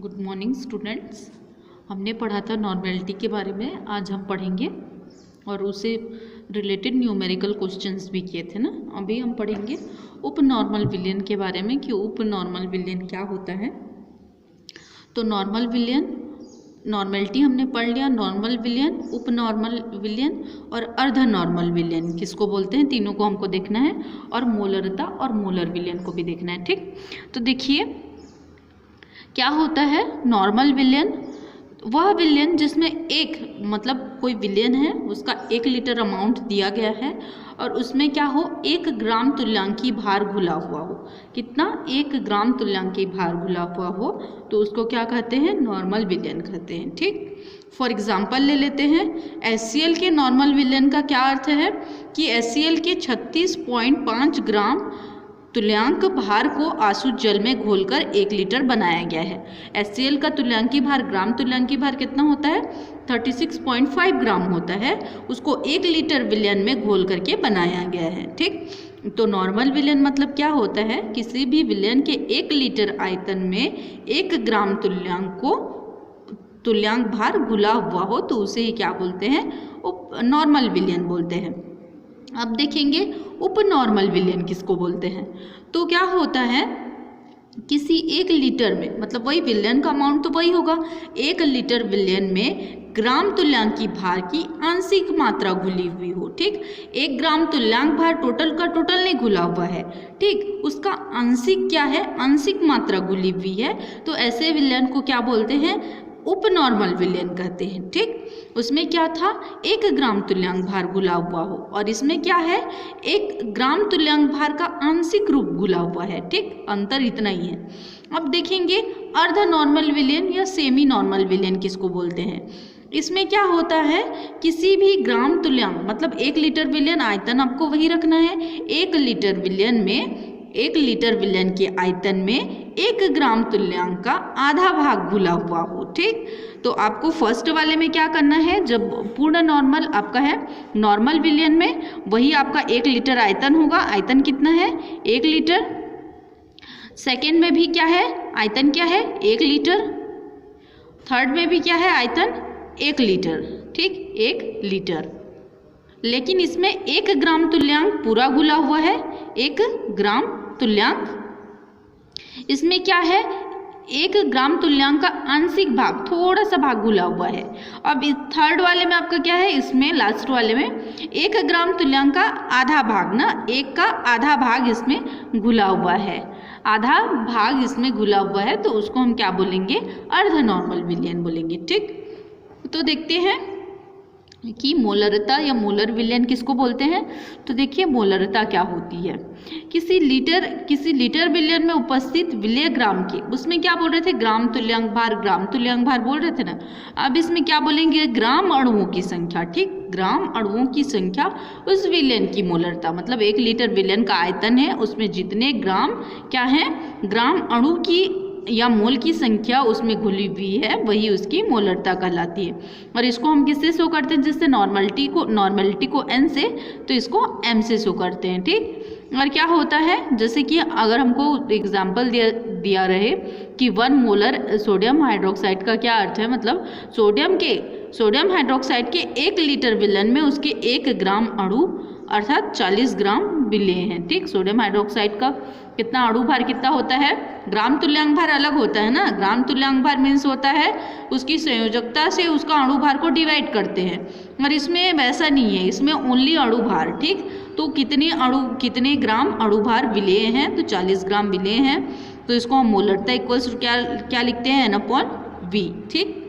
Good morning students. हमने पढ़ा था नॉर्मेलिटी के बारे में, आज हम पढ़ेंगे और उससे रिलेटेड न्यूमेरिकल क्वेश्चंस भी किए थे ना। अभी हम पढ़ेंगे उप नॉर्मल विलियन के बारे में कि उप नॉर्मल विलियन क्या होता है। तो नॉर्मल विलियन, नॉर्मेलिटी हमने पढ़ लिया, नॉर्मल विलियन, उप नॉर्मल विलियन और अर्ध नॉर्मल विलियन किसको बोलते हैं, तीनों को हमको देखना है, और मोलरता और मोलर विलियन को भी देखना है। ठीक, तो देखिए क्या होता है नॉर्मल विलियन, वह विलियन जिसमें एक मतलब कोई विलियन है उसका 1 लीटर अमाउंट दिया गया है और उसमें क्या हो 1 ग्राम तुल्यांकी भार घुला हुआ हो। कितना? 1 ग्राम तुल्यांकी भार घुला हुआ हो तो उसको क्या कहते हैं, नॉर्मल विलियन कहते हैं। ठीक, फॉर एग्जाम्पल ले लेते हैं HCl के नॉर्मल विलियन का क्या अर्थ है कि HCl के 36.5 ग्राम तुल्यांक भार को आसुत जल में घोलकर 1 लीटर बनाया गया है। HCl का तुल्यांकी भार, ग्राम तुल्यांकी भार कितना होता है, 36.5 ग्राम होता है, उसको 1 लीटर विलियन में घोल करके बनाया गया है। ठीक, तो नॉर्मल विलियन मतलब क्या होता है, किसी भी विलियन के 1 लीटर आयतन में 1 ग्राम तुल्यांक भार घुला हुआ हो तो उसे ही क्या बोलते हैं, नॉर्मल विलियन बोलते हैं। अब देखेंगे उप नॉर्मल विलियन किसको बोलते हैं। तो क्या होता है, किसी 1 लीटर में, मतलब वही विलियन का अमाउंट तो वही होगा, 1 लीटर विलियन में ग्राम तुल्यांकी भार की आंशिक मात्रा घुली हुई हो। ठीक, 1 ग्राम तुल्यांक भार टोटल का टोटल नहीं घुला हुआ है, ठीक, उसका आंशिक क्या है, आंशिक मात्रा घुली हुई है, तो ऐसे विलियन को क्या बोलते हैं, उप नॉर्मल विलियन कहते हैं। ठीक, उसमें क्या था, 1 ग्राम तुल्यांक भार घुला हुआ हो और इसमें क्या है, 1 ग्राम तुल्यांक भार का आंशिक रूप घुला हुआ है। ठीक, अंतर इतना ही है। अब देखेंगे अर्ध नॉर्मल विलियन या सेमी नॉर्मल विलियन किसको बोलते हैं। इसमें क्या होता है, किसी भी ग्राम तुल्यांक मतलब 1 लीटर विलियन आयतन आपको वही रखना है, 1 लीटर विलियन में 1 लीटर विलियन के आयतन में 1 ग्राम तुल्यांक का आधा भाग घुला हुआ हो। ठीक, तो आपको फर्स्ट वाले में क्या करना है, जब पूर्ण नॉर्मल आपका है नॉर्मल विलियन में वही आपका 1 लीटर आयतन होगा, आयतन कितना है 1 लीटर। सेकेंड में भी क्या है, आयतन क्या है 1 लीटर। थर्ड में भी क्या है, आयतन 1 लीटर। ठीक, 1 लीटर, लेकिन इसमें 1 ग्राम तुल्यांक पूरा घुला हुआ है, 1 ग्राम तुल्यांक। इसमें क्या है, 1 ग्राम तुल्यांक का आंशिक भाग, थोड़ा सा भाग घुला हुआ है। अब इस थर्ड वाले में आपका क्या है, इसमें लास्ट वाले में 1 ग्राम तुल्यांक का आधा भाग ना, 1 का आधा भाग इसमें घुला हुआ है, आधा भाग इसमें घुला हुआ है, तो उसको हम क्या बोलेंगे, अर्ध नॉर्मल विलियन बोलेंगे। ठीक, तो देखते हैं कि मोलरता या मोलर विलियन किसको बोलते हैं। तो देखिए मोलरता क्या होती है, किसी लीटर विलियन में उपस्थित विलेय ग्राम के, उसमें क्या बोल रहे थे, ग्राम तुल्यांक भार बोल रहे थे ना। अब इसमें क्या बोलेंगे, ग्राम अणुओं की संख्या। ठीक, ग्राम अणुओं की संख्या उस विलियन की मोलरता, मतलब 1 लीटर विलियन का आयतन है, उसमें जितने ग्राम क्या है, ग्राम अणु की या मोल की संख्या उसमें घुली हुई है वही उसकी मोलरता कहलाती है। और इसको हम किससे शो करते हैं, जिससे नॉर्मेलिटी को n से, तो इसको m से शो करते हैं। ठीक, और क्या होता है, जैसे कि अगर हमको एग्जाम्पल दिया रहे कि 1 मोलर सोडियम हाइड्रोक्साइड का क्या अर्थ है, मतलब सोडियम हाइड्रोक्साइड के 1 लीटर विलियन में उसके 1 ग्राम अणु अर्थात 40 ग्राम विलेय हैं। ठीक, सोडियम हाइड्रोक्साइड का कितना अणु भार कितना होता है, ग्राम तुल्यांक भार अलग होता है ना, ग्राम तुल्यांक भार मीन्स होता है उसकी संयोजकता से उसका अणु भार को डिवाइड करते हैं, और इसमें वैसा नहीं है, इसमें ओनली अणु भार। ठीक, तो कितने ग्राम अणु भार विलेय हैं, तो 40 ग्राम विलेय हैं, तो इसको हम मोलरता इक्वल्स क्या लिखते हैं, n/v। ठीक,